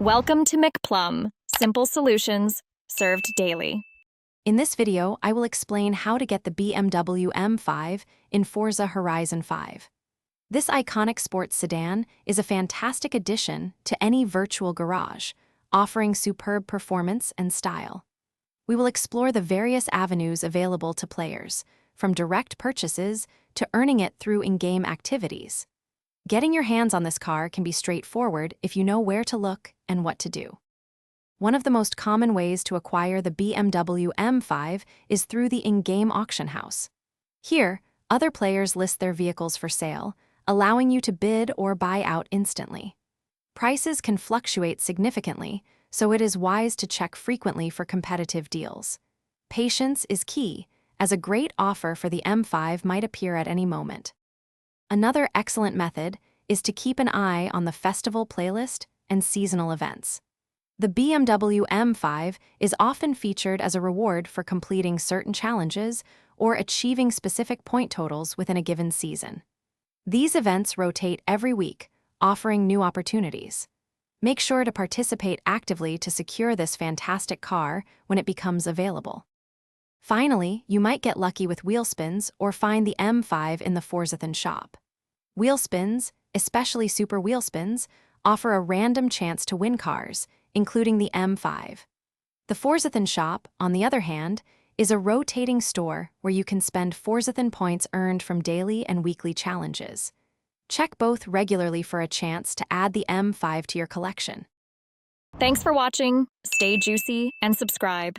Welcome to McPlum, simple solutions served daily. In this video, I will explain how to get the BMW M5 in Forza Horizon 5. This iconic sports sedan is a fantastic addition to any virtual garage, offering superb performance and style. We will explore the various avenues available to players, from direct purchases to earning it through in-game activities. Getting your hands on this car can be straightforward if you know where to look and what to do. One of the most common ways to acquire the BMW M5 is through the in-game auction house. Here, other players list their vehicles for sale, allowing you to bid or buy out instantly. Prices can fluctuate significantly, so it is wise to check frequently for competitive deals. Patience is key, as a great offer for the M5 might appear at any moment. Another excellent method is to keep an eye on the festival playlist and seasonal events. The BMW M5 is often featured as a reward for completing certain challenges or achieving specific point totals within a given season. These events rotate every week, offering new opportunities. Make sure to participate actively to secure this fantastic car when it becomes available. Finally, you might get lucky with wheel spins or find the M5 in the Forzathon shop. Wheel spins, especially super wheel spins, offer a random chance to win cars, including the M5. The Forzathon shop, on the other hand, is a rotating store where you can spend Forzathon points earned from daily and weekly challenges. Check both regularly for a chance to add the M5 to your collection. Thanks for watching, stay juicy, and subscribe.